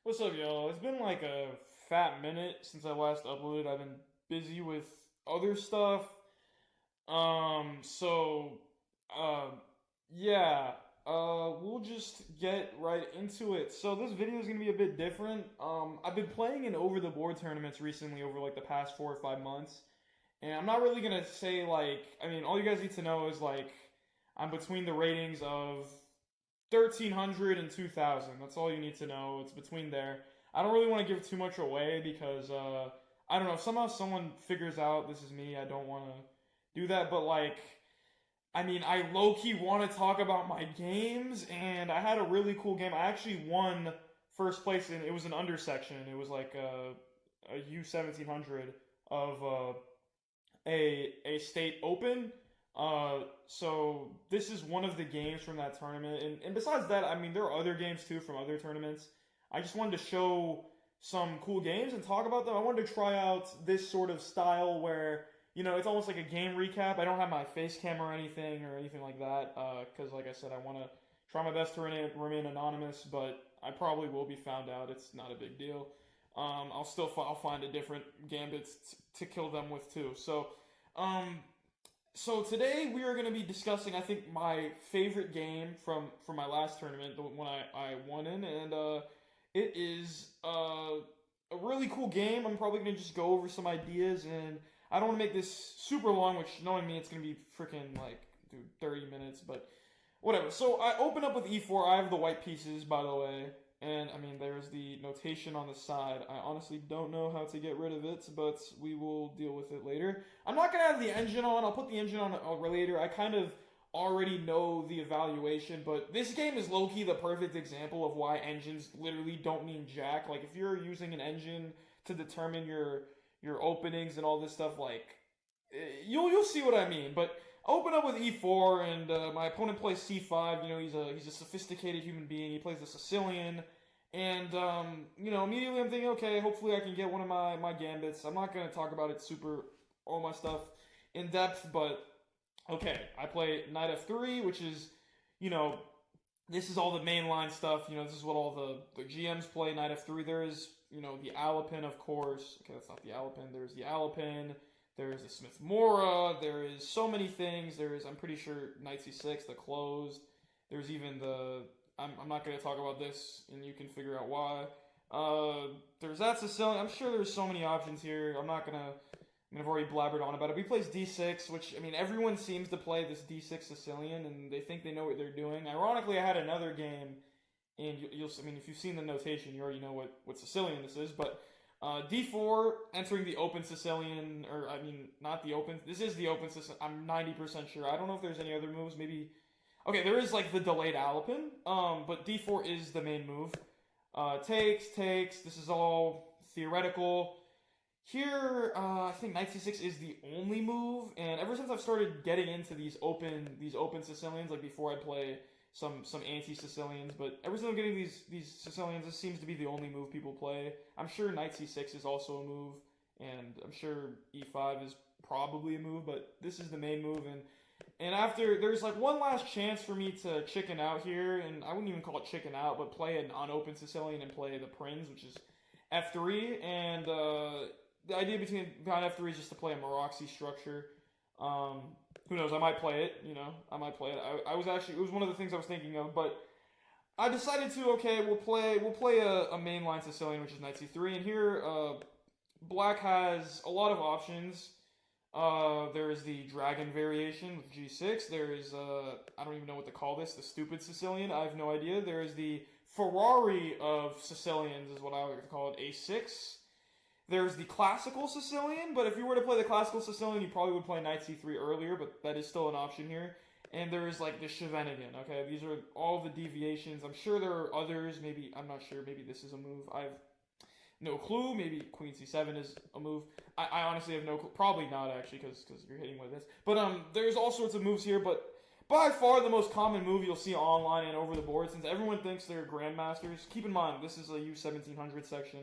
What's up, y'all? It's been like a fat minute since I last uploaded. I've been busy with other stuff. So, uh, yeah, we'll just get right into it. So this video is gonna be a bit different. I've been playing in over-the-board tournaments recently over like the past 4 or 5 months, and I'm not really gonna say like, I mean, all you guys need to know is like, I'm between the ratings of 1,300 and 2,000. That's all you need to know. It's between there. I don't really want to give too much away because I don't know. If somehow someone figures out this is me, I don't want to do that. But like, I mean, I low key want to talk about my games, and I had a really cool game. I actually won first place, and it was an undersection. It was like a U 1700 of a state open. So this is one of the games from that tournament, and besides that, I mean, there are other games too from other tournaments. I just wanted to show some cool games and talk about them. I wanted to try out this sort of style where, it's almost like a game recap. I don't have my face cam or anything like that, because like I said, I want to try my best to remain anonymous, but I probably will be found out. It's not a big deal. I'll find a different gambits to kill them with too. Um, so today we are going to be discussing, I think, my favorite game from my last tournament, the one I won in, and it is a really cool game. I'm probably going to just go over some ideas, and I don't want to make this super long, which knowing me, it's going to be freaking like, dude, 30 minutes, but whatever. So I open up with e4. I have the white pieces, by the way. And, I mean, there's the notation on the side. I honestly don't know how to get rid of it, but we will deal with it later. I'm not going to have the engine on. I'll put the engine on later. I kind of already know the evaluation, but this game is low-key the perfect example of why engines literally don't mean jack. Like, if you're using an engine to determine your openings and all this stuff, like, you'll see what I mean. But I open up with e4, and my opponent plays c5. He's a sophisticated human being. He plays the Sicilian, and immediately I'm thinking, okay, hopefully I can get one of my gambits. I'm not gonna talk about it all my stuff in depth, but okay, I play knight f3, which is, you know, this is all the mainline stuff. This is what all the GMs play. Knight f3. There is, the Alapin, of course. Okay, that's not the Alapin. There's the Alapin. There is the Smith Mora. There is so many things. There is, I'm pretty sure, Knight c6, the closed. There's even the. I'm not going to talk about this, and you can figure out why. There's that Sicilian. I'm sure there's so many options here. I'm not going to. I mean, I've already blabbered on about it. But he plays d6, which, I mean, everyone seems to play this d6 Sicilian, and they think they know what they're doing. Ironically, I had another game, and I mean, if you've seen the notation, you already know what Sicilian this is, but d4, entering the open Sicilian, or, I mean, not the open, this is the open Sicilian, I'm 90% sure. I don't know if there's any other moves, maybe, okay, there is, like, the delayed Alapin, but d4 is the main move. Takes, this is all theoretical. Here, I think knight c6 is the only move, and ever since I've started getting into these open Sicilians, like before I play some anti-Sicilians, but ever since I'm getting these Sicilians, this seems to be the only move people play. I'm sure knight c6 is also a move, and I'm sure e5 is probably a move, but this is the main move, and after, there's like one last chance for me to chicken out here, and I wouldn't even call it chicken out, but play an unopened Sicilian and play the Prinz, which is f3, and the idea behind f3 is just to play a Maroczy structure. Who knows? I might play it. I might play it. I was actually, it was one of the things I was thinking of, but I decided to. Okay, we'll play a mainline Sicilian, which is knight c3, and here black has a lot of options. There is the dragon variation with g6. There is I don't even know what to call this. The stupid Sicilian. I have no idea. There is the Ferrari of Sicilians, is what I like to call it. a6. There's the classical Sicilian, but if you were to play the classical Sicilian, you probably would play knight c3 earlier, but that is still an option here. And there is like the Scheveningen, okay? These are all the deviations. I'm sure there are others. Maybe, I'm not sure. Maybe this is a move. I have no clue. Maybe queen c7 is a move. I honestly have no clue. Probably not, actually, because you're hitting with this. But there's all sorts of moves here, but by far the most common move you'll see online and over the board, since everyone thinks they're grandmasters. Keep in mind, this is a U 1700 section.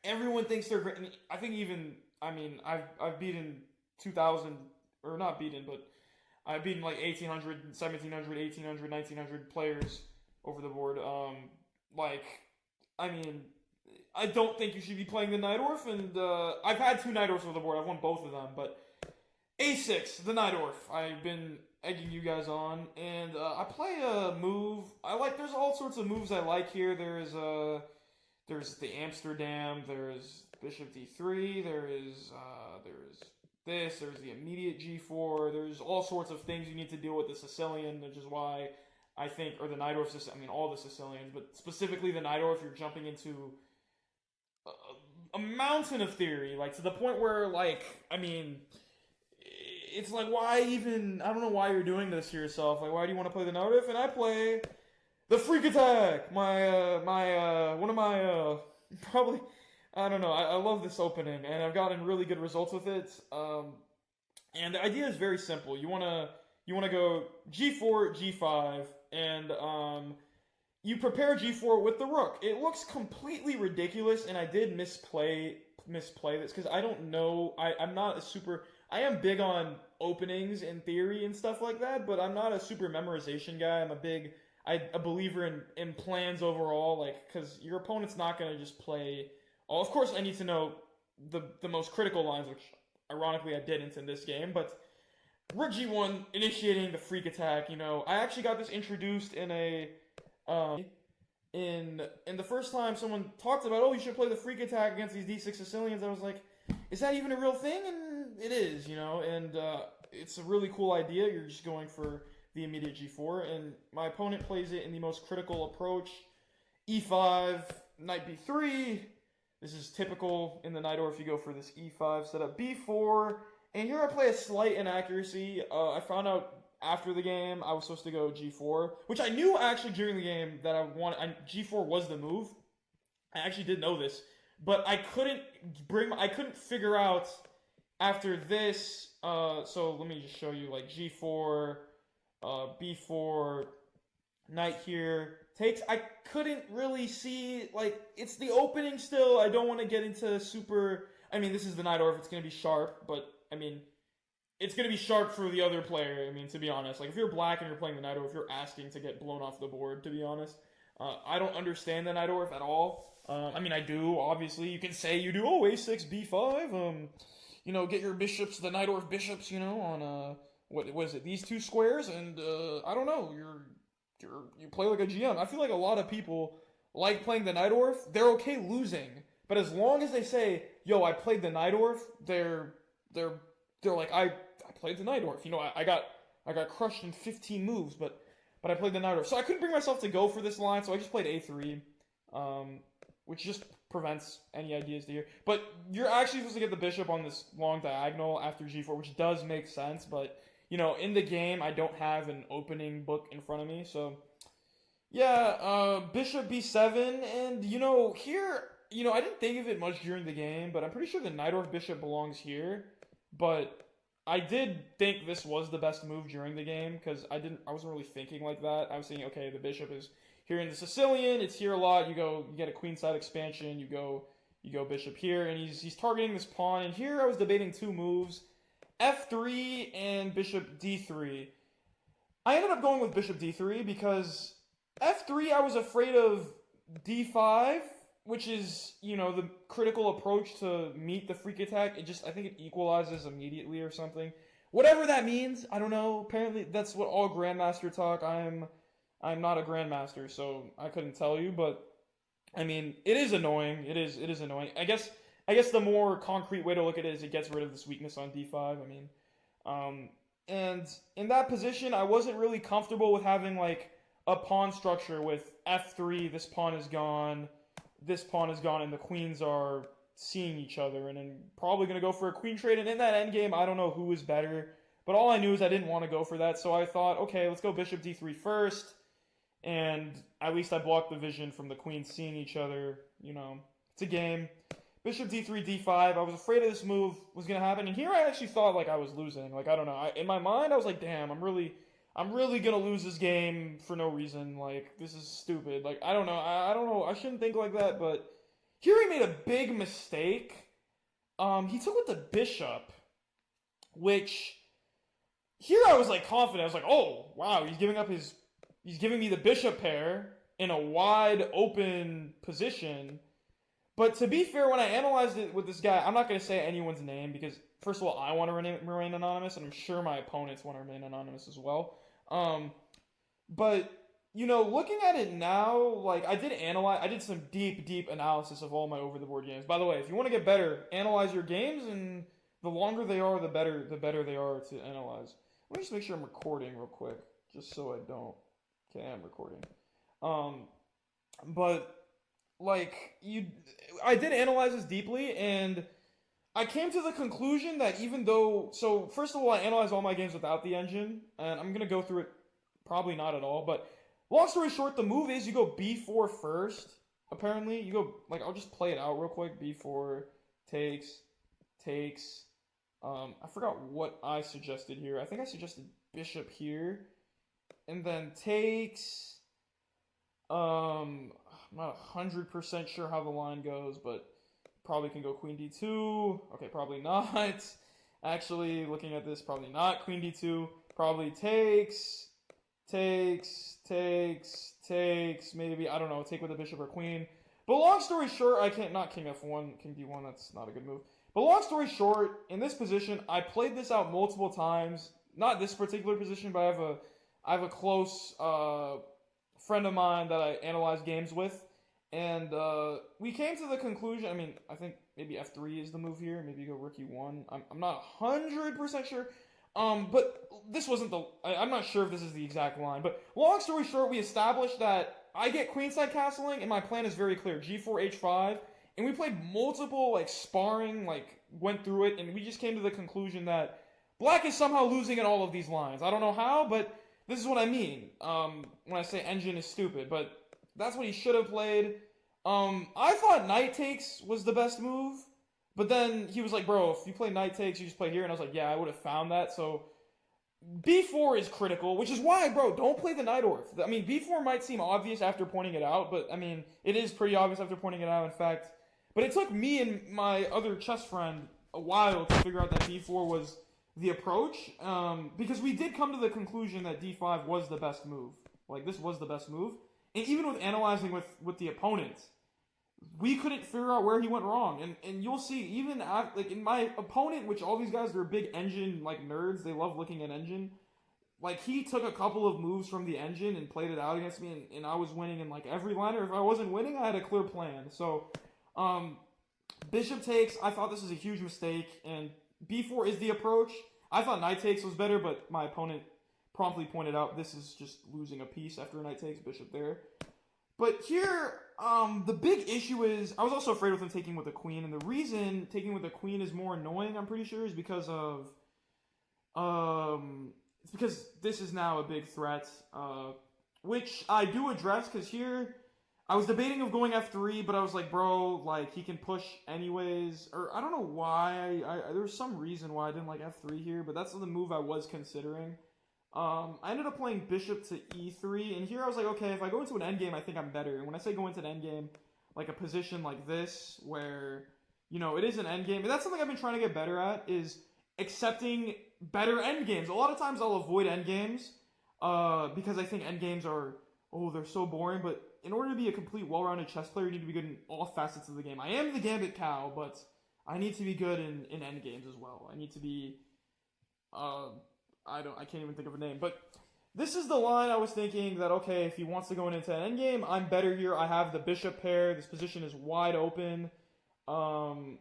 Everyone thinks they're great. I think even, I mean, I've beaten 2,000, or not beaten, but I've beaten like 1,800, 1,700, 1,800, 1,900 players over the board. Like, I mean, I don't think you should be playing the NAJDORF, and I've had 2 NAJDORFs on the board. I've won both of them, but A6, the NAJDORF. I've been egging you guys on, and I play a move. There's all sorts of moves I like here. There's the Amsterdam. There's Bishop D3. There's this. There's the immediate G4. There's all sorts of things you need to deal with the Sicilian, which is why I think, or the NAJDORF. I mean, all the Sicilians, but specifically the NAJDORF. You're jumping into a mountain of theory, like to the point where, like, I mean, it's like, why even? I don't know why you're doing this to yourself. Like, why do you want to play the NAJDORF? And I play the Freak Attack. One of my probably, I don't know. I love this opening, and I've gotten really good results with it. And the idea is very simple. You wanna go G4, G5, and you prepare G4 with the rook. It looks completely ridiculous, and I did misplay this because I don't know. I'm not a super. I am big on openings and theory and stuff like that, but I'm not a super memorization guy. I'm a believer in plans overall, like, because your opponent's not gonna just play. Oh, of course, I need to know the most critical lines, which ironically I didn't in this game, but Rook G1 initiating the Freak Attack. I actually got this introduced in a. In the first time someone talked about, oh, you should play the Freak Attack against these D6 Sicilians, I was like, is that even a real thing? And it is, and it's a really cool idea. You're just going for the immediate G4, and my opponent plays it in the most critical approach. E5, Knight B3. This is typical in the NAJDORF. You go for this E5 setup. B4, and here I play a slight inaccuracy. I found out after the game, I was supposed to go G4, which I knew actually during the game that G4 was the move. I actually did know this, but I couldn't figure out after this. So let me just show you, like, G4, B4, Knight here takes. I couldn't really see, like, it's the opening still. I don't want to get into super. I mean, this is the NAJDORF. It's gonna be sharp, but I mean, it's going to be sharp for the other player, I mean, to be honest. Like, if you're black and you're playing the NAJDORF, you're asking to get blown off the board, to be honest. I don't understand the NAJDORF at all. I mean, I do, obviously. You can say you do, oh, A6, B5, get your bishops, the NAJDORF bishops, on, what is it, these 2 squares, and, I don't know, you play like a GM. I feel like a lot of people like playing the NAJDORF. They're okay losing, but as long as they say, yo, I played the NAJDORF, they're like, I played the NAJDORF. I got crushed in 15 moves, but I played the NAJDORF. So I couldn't bring myself to go for this line, so I just played A3, which just prevents any ideas to here. But you're actually supposed to get the bishop on this long diagonal after G4, which does make sense, but, in the game, I don't have an opening book in front of me, so, yeah, bishop B7, and, here, I didn't think of it much during the game, but I'm pretty sure the NAJDORF bishop belongs here. But I did think this was the best move during the game, because I wasn't really thinking like that. I was thinking, okay, the bishop is here in the Sicilian, it's here a lot. You get a queenside expansion, you go bishop here, and he's targeting this pawn. And here I was debating 2 moves, F3 and bishop D3. I ended up going with bishop D3 because F3 I was afraid of D5, which is, the critical approach to meet the Freak Attack. I think it equalizes immediately or something. Whatever that means, I don't know. Apparently, that's what all Grandmaster talk. I'm not a Grandmaster, so I couldn't tell you. But, I mean, it is annoying. It is annoying. I guess the more concrete way to look at it is it gets rid of this weakness on D5. I mean, and in that position, I wasn't really comfortable with having, like, a pawn structure with F3, this pawn is gone, this pawn is gone, and the queens are seeing each other, and then probably going to go for a queen trade, and in that endgame, I don't know who is better, but all I knew is I didn't want to go for that, so I thought, okay, let's go bishop d3 first, and at least I blocked the vision from the queens seeing each other, it's a game. Bishop d3, d5, I was afraid of this move was going to happen, and here I actually thought, like, I was losing, like, I don't know, in my mind, I was like, damn, I'm really gonna lose this game for no reason. Like, this is stupid. Like, I don't know. I don't know. I shouldn't think like that, but here he made a big mistake. He took with the bishop, which here I was, like, confident. I was like, oh, wow, he's giving me the bishop pair. in a wide open position. But to be fair, when I analyzed it with this guy, I'm not going to say anyone's name because, first of all, I want to remain anonymous, and I'm sure my opponents want to remain anonymous as well. But, looking at it now, like, I did some deep analysis of all my over-the-board games. By the way, if you want to get better, analyze your games, and the longer they are, the better they are to analyze. Let me just make sure I'm recording real quick, just so I don't. Okay, I'm recording. But... I did analyze this deeply, and I came to the conclusion that so first of all, I analyzed all my games without the engine, and I'm gonna go through it probably not at all, but long story short, the move is you go b4 first, apparently. You go, I'll just play it out real quick. b4, takes, I forgot what I suggested here. I think I suggested bishop here, and then takes, I'm not 100% sure how the line goes, but probably can go queen d2. Okay, probably not. Actually, looking at this, probably not. Queen d2. Probably takes. Maybe, I don't know, take with a bishop or queen. But long story short, I can't, not king f1, king d1, that's not a good move. But long story short, in this position, I played this out multiple times. Not this particular position, but I have a close, friend of mine that I analyzed games with, and we came to the conclusion. I mean, I think maybe f3 is the move here. Maybe you go rook e1. I'm not 100% sure. But this wasn't I'm not sure if this is the exact line. But long story short, we established that I get queenside castling, and my plan is very clear: g4, h5, and we played multiple sparring, went through it, and we just came to the conclusion that black is somehow losing in all of these lines. I don't know how, but this is what I mean when I say engine is stupid, but that's what he should have played. I thought knight takes was the best move, but then he was like, bro, if you play knight takes, you just play here, and I was like, yeah, I would have found that. So b4 is critical, which is why, bro, don't play the NAJDORF. I mean, b4 might seem obvious after pointing it out, but I mean, it is pretty obvious after pointing it out, in fact. But it took me and my other chess friend a while to figure out that b4 was the approach, because we did come to the conclusion that d5 was the best move. This was the best move. And even with analyzing with the opponent, we couldn't figure out where he went wrong. And you'll see, even in my opponent, which all these guys, they're big engine, nerds, they love looking at engine. He took a couple of moves from the engine and played it out against me, and I was winning in, every line, or if I wasn't winning, I had a clear plan. So, bishop takes, I thought this was a huge mistake, and b4 is the approach. I thought knight takes was better, but my opponent promptly pointed out this is just losing a piece after a knight takes, bishop there. But here, the big issue is, I was also afraid with him taking with the queen, and the reason taking with the queen is more annoying, I'm pretty sure, is because of, it's because this is now a big threat, which I do address, because here, I was debating of going f3, but I was like, bro, he can push anyways, or I don't know why, there was some reason why I didn't like f3 here, but that's the move I was considering. I ended up playing bishop to e3, and here I was like, okay, if I go into an endgame, I think I'm better. And when I say go into an endgame, a position like this, where, it is an endgame, and that's something I've been trying to get better at, is accepting better endgames. A lot of times I'll avoid endgames, because I think endgames are, they're so boring, but in order to be a complete, well-rounded chess player, you need to be good in all facets of the game. I am the Gambit cow, but I need to be good in endgames as well. I need to be, I can't even think of a name, but this is the line I was thinking that, okay, if he wants to go into an endgame, I'm better here. I have the bishop pair. This position is wide open. I'm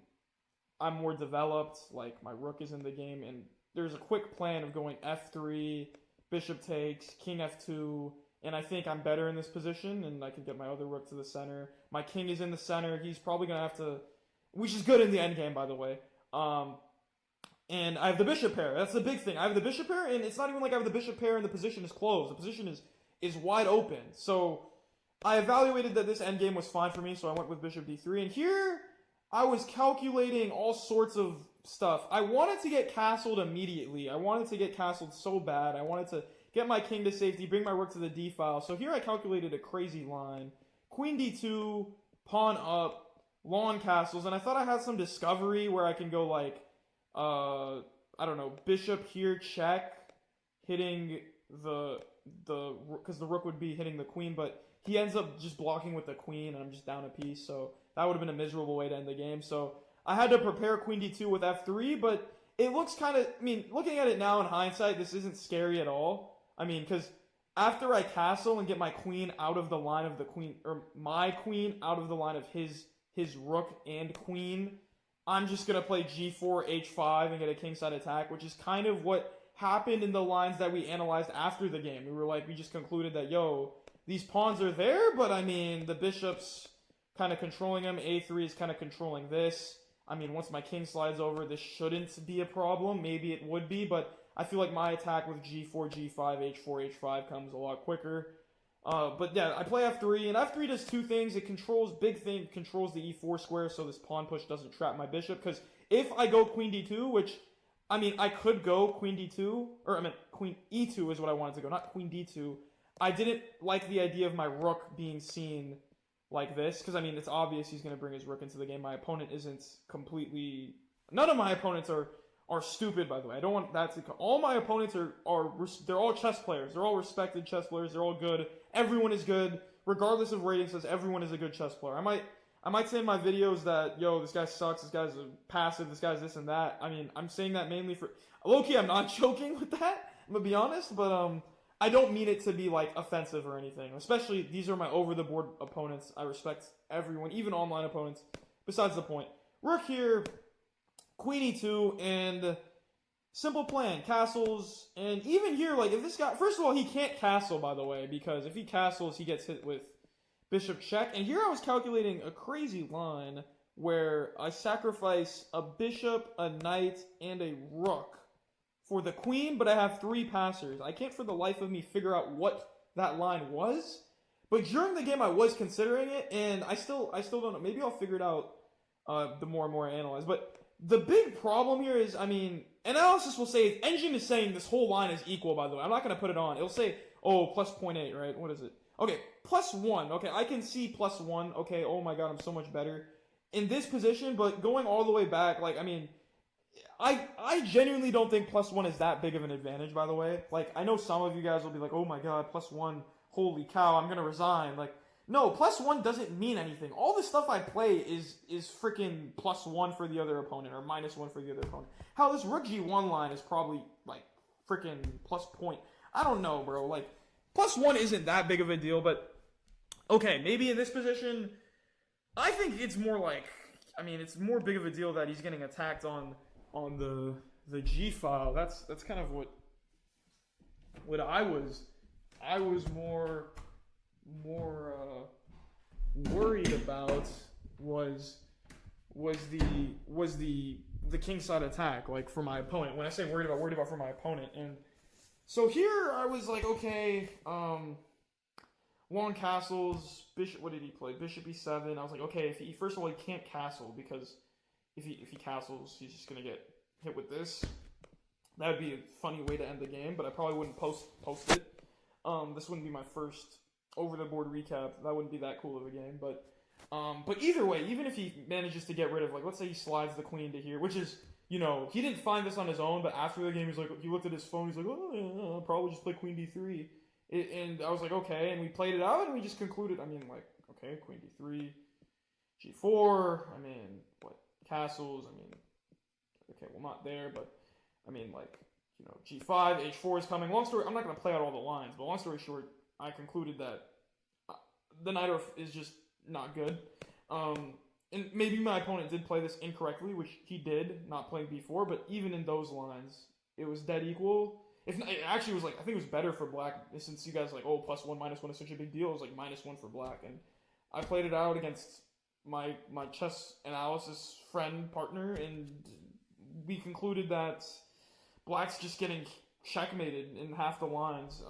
more developed. My rook is in the game, and there's a quick plan of going f3, bishop takes, king f2, and I think I'm better in this position, and I can get my other rook to the center. My king is in the center. He's probably going to have to, which is good in the endgame, by the way. And I have the bishop pair. That's the big thing. I have the bishop pair, and it's not even like I have the bishop pair and the position is closed. The position is wide open. So I evaluated that this endgame was fine for me, so I went with bishop d3. And here, I was calculating all sorts of stuff. I wanted to get castled immediately. I wanted to get castled so bad. I wanted to get my king to safety, bring my rook to the d file. So here I calculated a crazy line. Queen d2, pawn up, long castles, and I thought I had some discovery where I can go I don't know, bishop here, check, hitting the because the rook would be hitting the queen, but he ends up just blocking with the queen, and I'm just down a piece. So that would have been a miserable way to end the game. So I had to prepare queen d2 with f3, but it looks kind of, I mean, looking at it now in hindsight, this isn't scary at all. I mean, because after I castle and get my queen out of the line of the queen, or my queen out of the line of his rook and queen, I'm just going to play g4, h5, and get a kingside attack, which is kind of what happened in the lines that we analyzed after the game. We just concluded that, yo, these pawns are there, but I mean, the bishop's kind of controlling them. A3 is kind of controlling this. I mean, once my king slides over, this shouldn't be a problem. Maybe it would be, but I feel like my attack with g4, g5, h4, h5 comes a lot quicker. But yeah, I play f3, and f3 does two things. It controls, controls the e4 square, so this pawn push doesn't trap my bishop, because if I go queen d2, which, I mean, I could go queen d2, or I mean, queen e2 is what I wanted to go, not queen d2. I didn't like the idea of my rook being seen like this, because, I mean, it's obvious he's going to bring his rook into the game. My opponent isn't completely... None of my opponents are stupid, by the way. I don't want that to... All my opponents they're all chess players. They're all respected chess players. They're all good. Everyone is good. Regardless of rating, says everyone is a good chess player. I might say in my videos that, yo, this guy sucks, this guy's passive, this guy's this and that. I mean, I'm saying that mainly for... Low-key, I'm not joking with that, I'm gonna be honest, but, I don't mean it to be, like, offensive or anything. Especially, these are my over-the-board opponents. I respect everyone, even online opponents. Besides the point. Rook here, queen e2, and simple plan. Castles, and even here, like, if this guy... First of all, he can't castle, by the way, because if he castles, he gets hit with bishop check. And here I was calculating a crazy line where I sacrifice a bishop, a knight, and a rook for the queen, but I have 3 passers. I can't for the life of me figure out what that line was. But during the game, I was considering it, and I still don't know. Maybe I'll figure it out the more and more I analyze. But the big problem here is, I mean, analysis will say, engine is saying this whole line is equal, by the way. I'm not going to put it on. It'll say, oh, plus 0.8, right? What is it? Okay, plus 1. Okay, I can see plus 1. Okay, oh my god, I'm so much better in this position. But going all the way back, like, I mean... I genuinely don't think plus 1 is that big of an advantage, by the way. Like, I know some of you guys will be like, oh my god, plus 1, holy cow, I'm gonna resign. Like, no, plus 1 doesn't mean anything. All the stuff I play is freaking plus 1 for the other opponent, or minus 1 for the other opponent. Hell, this rook g1 line is probably, like, freaking plus point. I don't know, bro. Like, plus 1 isn't that big of a deal, but, okay, maybe in this position, I think it's more like, I mean, it's more big of a deal that he's getting attacked on the G file. That's kind of what I was more worried about was the kingside attack, like, for my opponent. When I say worried about for my opponent. And so here I was like, okay, long castles, bishop, what did he play? Bishop e7. I was like, okay, if he, first of all, he can't castle, because if he castles, he's just gonna get hit with this. That would be a funny way to end the game, but I probably wouldn't post it. This wouldn't be my first over-the-board recap. That wouldn't be that cool of a game, but either way, even if he manages to get rid of, like, let's say he slides the queen to here, which is, you know, he didn't find this on his own, but after the game, he looked at his phone, he's like, oh, yeah, I'll probably just play queen d3. And I was like, okay, and we played it out, and we just concluded, I mean, like, okay, queen d3, g4, I mean, what? Castles, I mean, okay, well, not there, but, I mean, like, you know, g5, h4 is coming. Long story, I'm not going to play out all the lines, but long story short, I concluded that the NAJDORF is just not good. And maybe my opponent did play this incorrectly, which he did, not playing b4, but even in those lines, it was dead equal. It actually was, like, I think it was better for black, since you guys, like, oh, plus 1, minus 1 is such a big deal. It was, like, minus 1 for black, and I played it out against my chess analysis friend partner, and we concluded that black's just getting checkmated in half the lines,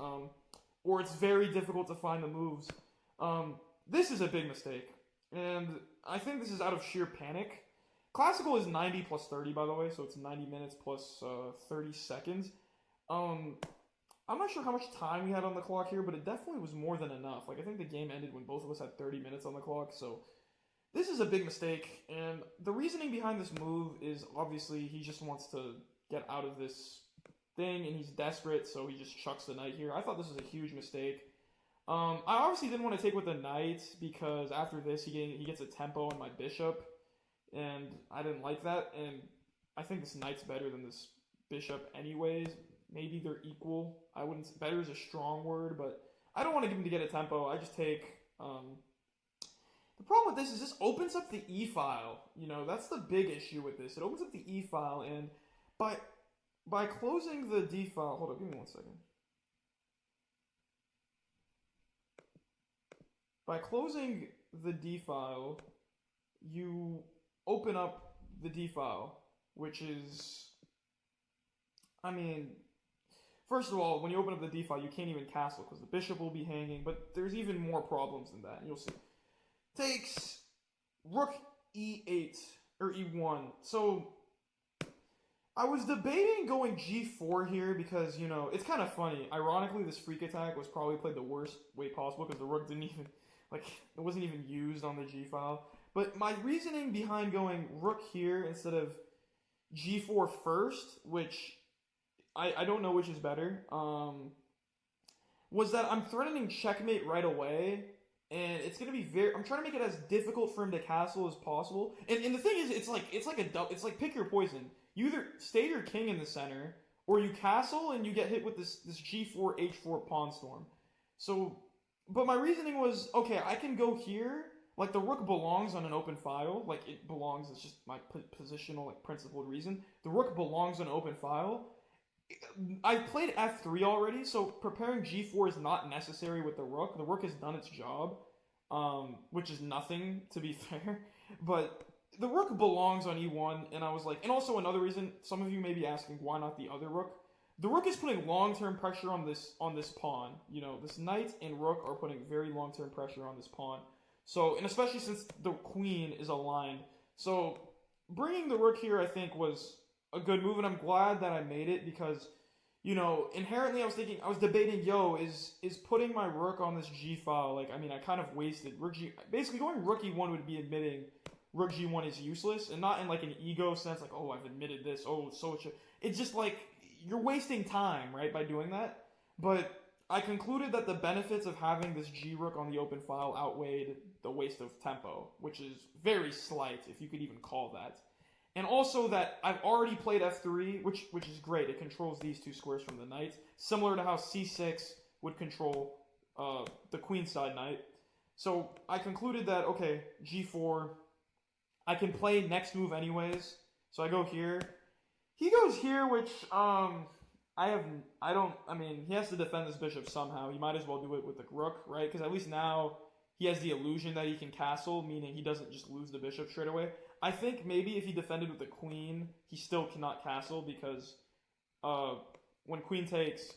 or it's very difficult to find the moves. This is a big mistake, and I think this is out of sheer panic. Classical is 90 plus 30, by the way, so it's 90 minutes plus 30 seconds. I'm not sure how much time we had on the clock here, but it definitely was more than enough. Like, I think the game ended when both of us had 30 minutes on the clock, so this is a big mistake, and the reasoning behind this move is obviously he just wants to get out of this thing, and he's desperate, so he just chucks the knight here. I thought this was a huge mistake. I obviously didn't want to take with the knight because after this he gets a tempo on my bishop, and I didn't like that, and I think this knight's better than this bishop anyways. Maybe they're equal. I wouldn't. Better is a strong word, but I don't want him to get a tempo. I just take. The problem with this is this opens up the e file. You know, that's the big issue with this. It opens up the e file, and by closing the d file. Hold on, give me 1 second. By closing the d file, you open up the d file, which is, I mean, first of all, when you open up the d file, you can't even castle because the bishop will be hanging, but there's even more problems than that, and you'll see. Takes rook e8, or e1. So, I was debating going g4 here because, you know, it's kind of funny. Ironically, this freak attack was probably played the worst way possible because the rook didn't even, like, it wasn't even used on the g file. But my reasoning behind going rook here instead of g4 first, which I don't know which is better, was that I'm threatening checkmate right away, and it's gonna be I'm trying to make it as difficult for him to castle as possible. And the thing is, it's like pick your poison. You either stay your king in the center, or you castle and you get hit with this g4 h4 pawn storm. So, but my reasoning was, okay, I can go here. Like, the rook belongs on an open file. Like, it belongs. It's just my positional, like, principled reason. The rook belongs on an open file. I played f3 already, so preparing g4 is not necessary with the rook. The rook has done its job, which is nothing, to be fair. But the rook belongs on e1, and I was like... And also another reason, some of you may be asking, why not the other rook? The rook is putting long-term pressure on this pawn. You know, this knight and rook are putting very long-term pressure on this pawn. So, and especially since the queen is aligned. So, bringing the rook here, I think, was a good move, and I'm glad that I made it because, you know, inherently I was debating, is putting my rook on this g file, like, I mean, I kind of wasted basically going rook e1 would be admitting rook g1 is useless, and not in, like, an ego sense, like, oh, I've admitted this, oh, so it's just, like, you're wasting time, right, by doing that, but I concluded that the benefits of having this g-rook on the open file outweighed the waste of tempo, which is very slight, if you could even call that. And also that I've already played f3, which is great. It controls these two squares from the knight, similar to how c6 would control the queenside knight. So I concluded that, okay, g4, I can play next move anyways. So I go here. He goes here, which he has to defend this bishop somehow. He might as well do it with the rook, right? Because at least now he has the illusion that he can castle, meaning he doesn't just lose the bishop straight away. I think maybe if he defended with the queen, he still cannot castle because when queen takes,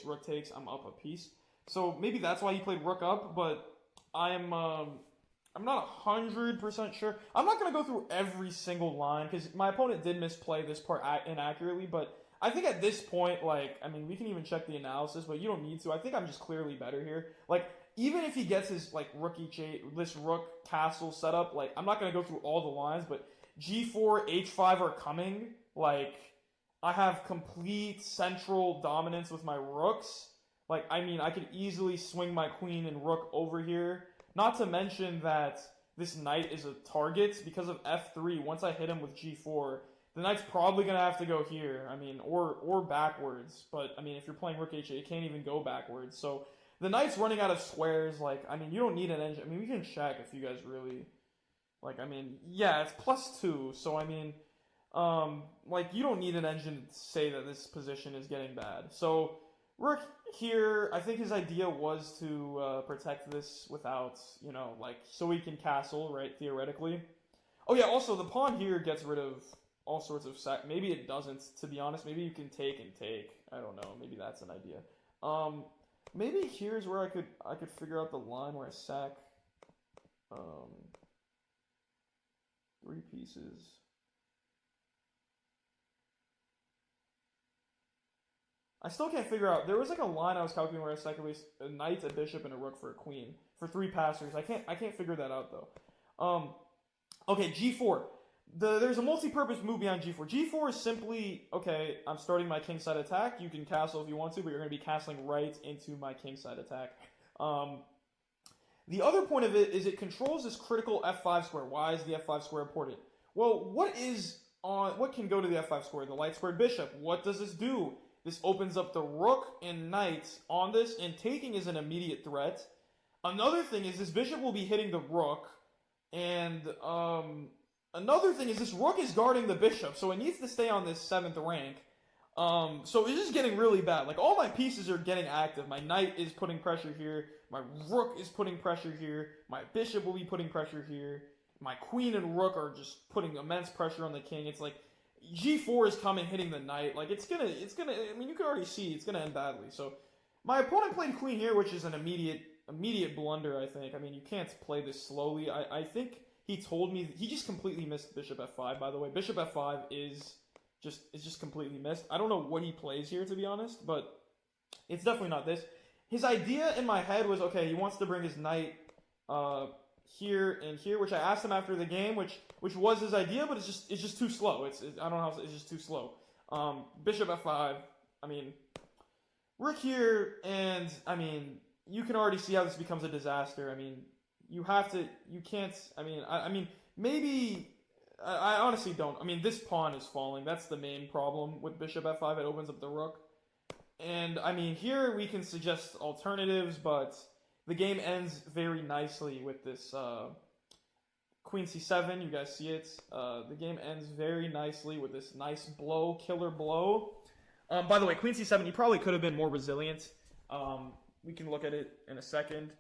rook takes, I'm up a piece. So maybe that's why he played rook up, but I'm not 100% sure. I'm not going to go through every single line because my opponent did misplay this part inaccurately, but I think at this point, like, I mean, we can even check the analysis, but you don't need to. I think I'm just clearly better here. Like, even if he gets his, like, this rook castle setup, like, I'm not going to go through all the lines, but g4, h5 are coming. Like, I have complete central dominance with my rooks. Like, I mean, I could easily swing my queen and rook over here. Not to mention that this knight is a target because of f3. Once I hit him with g4, the knight's probably going to have to go here. I mean, or backwards. But, I mean, if you're playing rook h8, it can't even go backwards. So, the knight's running out of squares. Like, I mean, you don't need an engine. I mean, we can check if you guys really... Like, I mean, yeah, it's +2. So, I mean, like, you don't need an engine to say that this position is getting bad. So, rook here, I think his idea was to protect this without, you know, like, so he can castle, right, theoretically. Oh, yeah, also, the pawn here gets rid of all sorts of maybe it doesn't, to be honest. Maybe you can take and take. I don't know. Maybe that's an idea. Maybe here's where I could figure out the line where I sack 3 pieces. I still can't figure out. There was like a line I was calculating where I sack at least a knight, a bishop, and a rook for a queen for 3 passers. I can't figure that out though. Okay, g4. there's a multi-purpose move behind G4. G4 is simply, okay, I'm starting my kingside attack. You can castle if you want to, but you're going to be castling right into my kingside attack. The other point of it is it controls this critical f5 square. Why is the f5 square important? Well, what can go to the f5 square? The light squared bishop. What does this do? This opens up the rook and knight on this, and taking is an immediate threat. Another thing is this bishop will be hitting the rook, and another thing is this rook is guarding the bishop, so it needs to stay on this 7th rank. So it's just getting really bad. Like, all my pieces are getting active. My knight is putting pressure here. My rook is putting pressure here. My bishop will be putting pressure here. My queen and rook are just putting immense pressure on the king. It's like, G4 is coming, hitting the knight. Like, it's gonna, I mean, you can already see it's gonna end badly. So, my opponent played queen here, which is an immediate blunder, I think. I mean, you can't play this slowly. I think he told me, he just completely missed bishop f5, by the way. Bishop f5 is just completely missed. I don't know what he plays here, to be honest, but it's definitely not this. His idea in my head was, okay, he wants to bring his knight here and here, which I asked him after the game, which was his idea, but it's just too slow. I don't know how it's just too slow. Bishop f5. I mean, rook here, and I mean, you can already see how this becomes a disaster. I mean, you can't. I mean, maybe. I honestly don't. I mean, this pawn is falling. That's the main problem with bishop f5. It opens up the rook. And, I mean, here we can suggest alternatives, but the game ends very nicely with this queen c7. You guys see it. The game ends very nicely with this nice blow, killer blow. By the way, queen c7, he probably could have been more resilient. We can look at it in a second.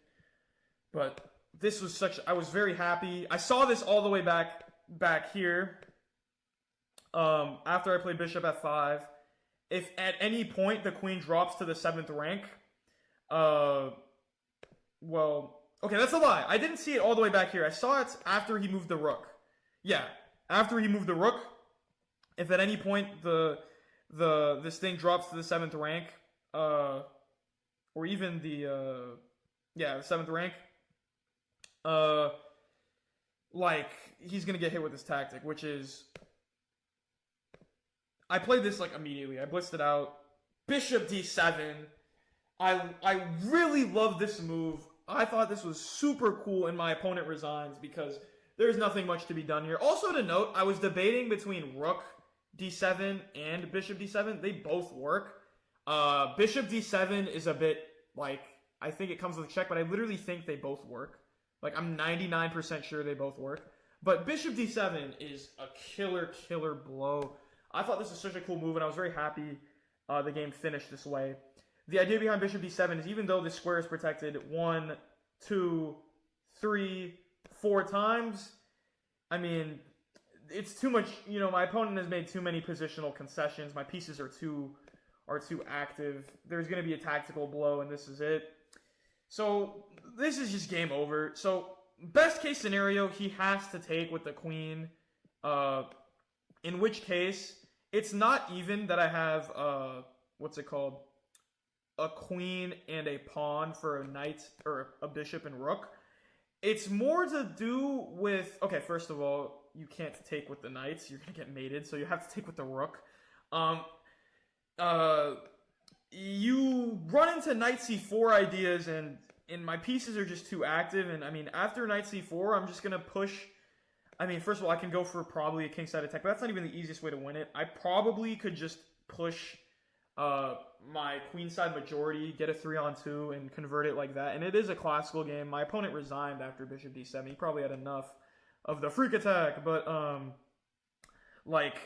But this was I was very happy. I saw this all the way back here. After I played bishop f5. If at any point the queen drops to the 7th rank, well, okay, that's a lie. I didn't see it all the way back here. I saw it after he moved the rook. Yeah, after he moved the rook, if at any point this thing drops to the 7th rank, or even the 7th rank, like, he's gonna get hit with this tactic, which is, I played this, like, immediately. I blitzed it out. Bishop d7. I really love this move. I thought this was super cool, and my opponent resigns because there's nothing much to be done here. Also to note, I was debating between rook d7 and bishop d7. They both work. Bishop d7 is a bit, like, I think it comes with a check, but I literally think they both work. Like, I'm 99% sure they both work. But bishop d7 is a killer blow. I thought this was such a cool move, and I was very happy the game finished this way. The idea behind bishop d7 is even though this square is protected 1, 2, 3, 4 times, I mean, it's too much. You know, my opponent has made too many positional concessions. My pieces are too active. There's going to be a tactical blow, and this is it. So this is just game over. So best case scenario, he has to take with the queen, in which case it's not even that I have what's it called, a queen and a pawn for a knight or a bishop and rook. It's more to do with, okay, first of all, you can't take with the knights. You're gonna get mated, so you have to take with the rook. You run into knight c4 ideas, and my pieces are just too active. And I mean, after knight c4, I'm just gonna push. I mean, first of all, I can go for probably a kingside attack, but that's not even the easiest way to win it. I probably could just push my queenside majority, get a 3-on-2, and convert it like that. And it is a classical game. My opponent resigned after bishop d7. He probably had enough of the freak attack, but like,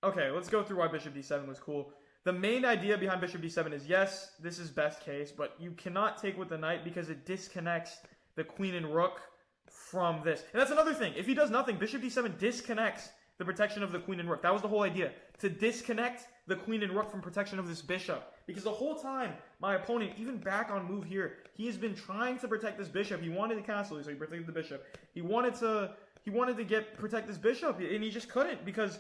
okay, let's go through why bishop d7 was cool. The main idea behind bishop d7 is, yes, this is best case, but you cannot take with the knight because it disconnects the queen and rook from this. And that's another thing. If he does nothing, bishop d7 disconnects the protection of the queen and rook. That was the whole idea, to disconnect the queen and rook from protection of this bishop. Because the whole time, my opponent, even back on move here, he has been trying to protect this bishop. He wanted to castle, so he protected the bishop. He wanted to protect this bishop, and he just couldn't because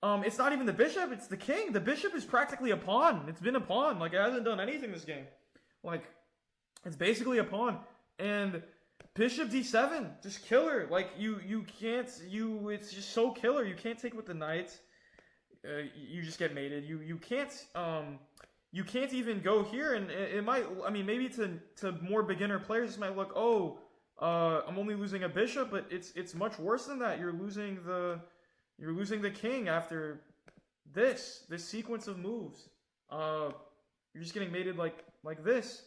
it's not even the bishop, it's the king. The bishop is practically a pawn. It's been a pawn. Like, it hasn't done anything this game. Like, it's basically a pawn. And Bishop d7, just killer. Like you can't it's just so killer. You can't take it with the knight. You just get mated. You can't even go here, and it might. I mean, maybe to more beginner players, it might look, oh, I'm only losing a bishop, but it's much worse than that. You're losing the king after this sequence of moves. You're just getting mated like this.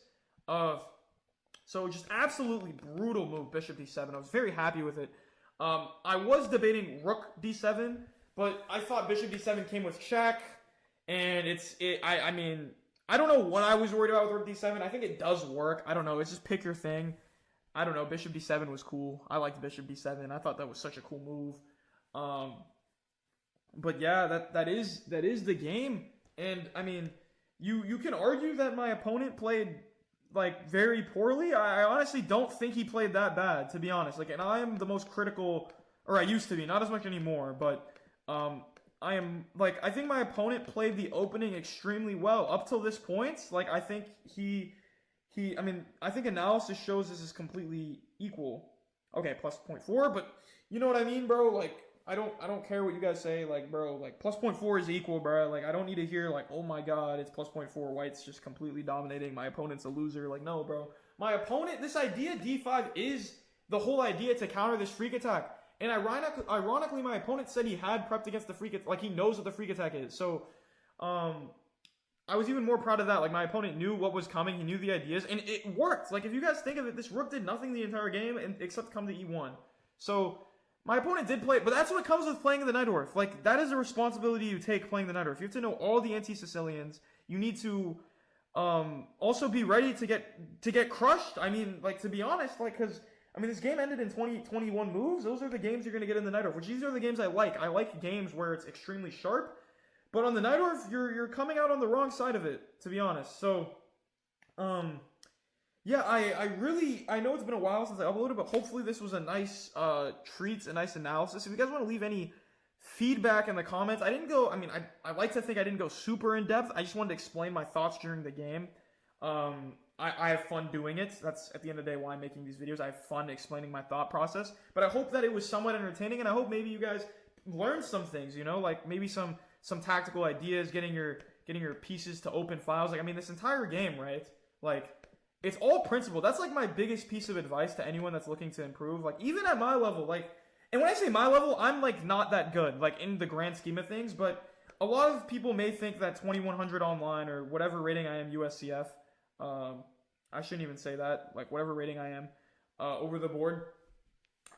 So just absolutely brutal move, bishop d7. I was very happy with it. I was debating rook d7, but I thought bishop d7 came with check, and I mean, I don't know what I was worried about with rook d7. I think it does work. I don't know. It's just pick your thing. I don't know. Bishop d7 was cool. I liked bishop d7. I thought that was such a cool move. But yeah, that is the game. And I mean, you can argue that my opponent played like very poorly. I honestly don't think he played that bad, to be honest. Like, and I am the most critical, or I used to be, not as much anymore, but I am like, I think my opponent played the opening extremely well up till this point. Like, I think I mean, I think analysis shows this is completely equal. Okay, plus 0.4, but you know what I mean, bro? Like, I don't care what you guys say, like, bro, like, plus 0.4 is equal, bro. Like, I don't need to hear, like, oh my god, it's plus 0.4, white's just completely dominating, my opponent's a loser. Like, no, bro. My opponent, this idea, d5, is the whole idea to counter this freak attack. And ironically, my opponent said he had prepped against the freak attack, like, he knows what the freak attack is. So, I was even more proud of that. Like, my opponent knew what was coming, he knew the ideas, and it worked. Like, if you guys think of it, this rook did nothing the entire game, except come to e1. So, my opponent did play, but that's what comes with playing in the NAJDORF. Like, that is a responsibility you take playing the NAJDORF. You have to know all the anti-Sicilians. You need to also be ready to get crushed. I mean, like, to be honest, like, because, I mean, this game ended in 21 moves. Those are the games you're going to get in the NAJDORF, which these are the games I like. I like games where it's extremely sharp, but on the NAJDORF, you're coming out on the wrong side of it, to be honest. So, yeah, I know it's been a while since I uploaded, but hopefully this was a nice treat, a nice analysis. If you guys want to leave any feedback in the comments, I like to think I didn't go super in depth. I just wanted to explain my thoughts during the game. I have fun doing it. That's, at the end of the day, why I'm making these videos. I have fun explaining my thought process. But I hope that it was somewhat entertaining, and I hope maybe you guys learned some things, you know? Like, maybe some tactical ideas, getting your pieces to open files. Like, I mean, this entire game, right? Like, it's all principle. That's, like, my biggest piece of advice to anyone that's looking to improve. Like, even at my level, like, and when I say my level, I'm, like, not that good, like, in the grand scheme of things, but a lot of people may think that 2100 online, or whatever rating I am, USCF, I shouldn't even say that, like, whatever rating I am, over the board,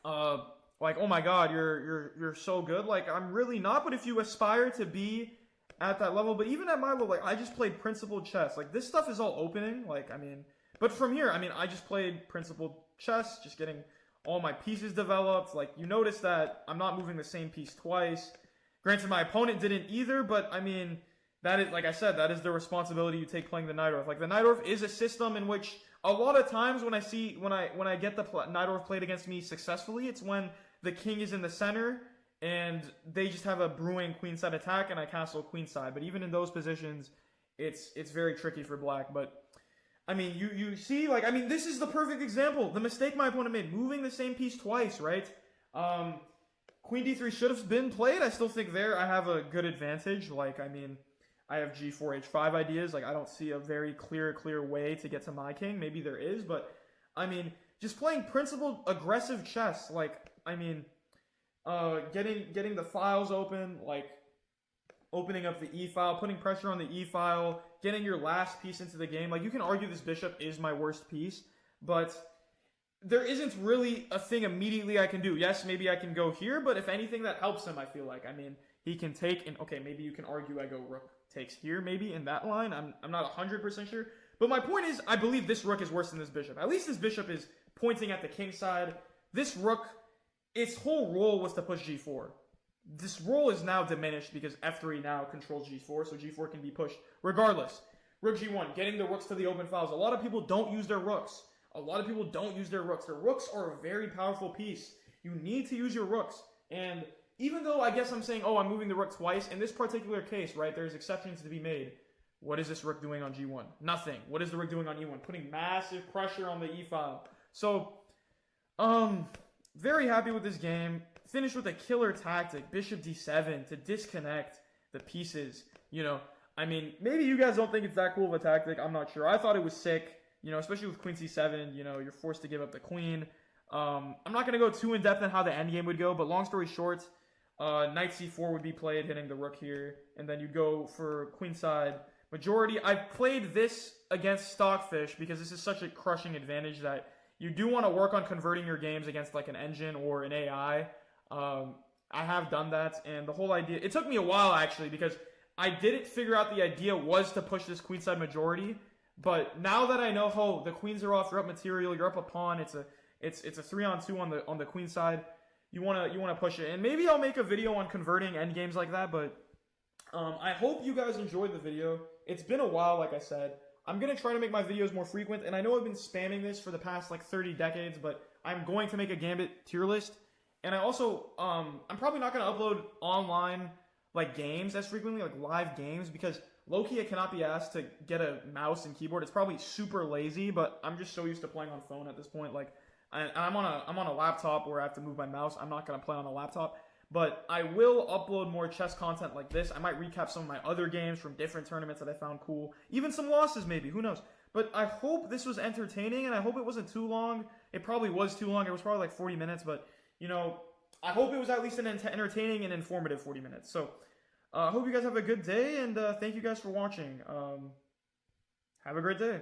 like, oh my god, you're so good. Like, I'm really not, but if you aspire to be at that level, but even at my level, like, I just played principled chess. Like, this stuff is all opening, like, I mean, but from here, I mean, I just played principled chess, just getting all my pieces developed. Like, you notice that I'm not moving the same piece twice. Granted, my opponent didn't either, but, I mean, that is, like I said, that is the responsibility you take playing the NAJDORF. Like, the NAJDORF is a system in which a lot of times when I get the NAJDORF played against me successfully, it's when the king is in the center, and they just have a brewing queenside attack, and I castle queenside. But even in those positions, it's very tricky for black. But, I mean, you see, like, I mean, this is the perfect example. The mistake my opponent made, moving the same piece twice, right? Queen d3 should have been played. I still think there I have a good advantage. Like, I mean, I have g4, h5 ideas. Like, I don't see a very clear way to get to my king. Maybe there is, but, I mean, just playing principled, aggressive chess. Like, I mean, getting the files open, like, opening up the e-file, putting pressure on the e-file, getting your last piece into the game. Like, you can argue this bishop is my worst piece, but there isn't really a thing immediately I can do. Yes, maybe I can go here, but if anything, that helps him, I feel like. I mean, he can take, and okay, maybe you can argue I go rook takes here, maybe, in that line. I'm not 100% sure. But my point is, I believe this rook is worse than this bishop. At least this bishop is pointing at the king side. This rook, its whole role was to push g4. This role is now diminished because f3 now controls g4, so g4 can be pushed regardless. Rook g1, getting the rooks to the open files. A lot of people don't use their rooks. A lot of people don't use their rooks. Their rooks are a very powerful piece. You need to use your rooks. And even though I guess I'm saying, oh, I'm moving the rook twice, in this particular case, right, there's exceptions to be made. What is this rook doing on g1? Nothing. What is the rook doing on e1? Putting massive pressure on the e-file. So, Very happy with this game. Finished with a killer tactic, Bishop D7, to disconnect the pieces. You know, I mean, maybe you guys don't think it's that cool of a tactic. I'm not sure. I thought it was sick. You know, especially with Queen C7. You know, you're forced to give up the queen. I'm not gonna go too in depth on how the endgame would go, but long story short, Knight C4 would be played, hitting the rook here, and then you'd go for queenside majority. I've played this against Stockfish because this is such a crushing advantage that you do want to work on converting your games against like an engine or an AI. I have done that, and the whole idea, it took me a while actually, because I didn't figure out the idea was to push this queenside majority, but now that I know, oh, the queens are off, you're up material, you're up a pawn, it's a 3-on-2 on the queen side, you wanna push it, and maybe I'll make a video on converting endgames like that, but I hope you guys enjoyed the video. It's been a while, like I said. I'm going to try to make my videos more frequent, and I know I've been spamming this for the past, like, 30 decades, but I'm going to make a Gambit tier list. And I also, I'm probably not going to upload online, like, games as frequently, like, live games, because low-key I cannot be asked to get a mouse and keyboard. It's probably super lazy, but I'm just so used to playing on phone at this point. Like, I'm on a laptop where I have to move my mouse. I'm not going to play on a laptop. But I will upload more chess content like this. I might recap some of my other games from different tournaments that I found cool. Even some losses, maybe. Who knows? But I hope this was entertaining, and I hope it wasn't too long. It probably was too long. It was probably like 40 minutes. But, you know, I hope it was at least an entertaining and informative 40 minutes. So, I hope you guys have a good day, and thank you guys for watching. Have a great day.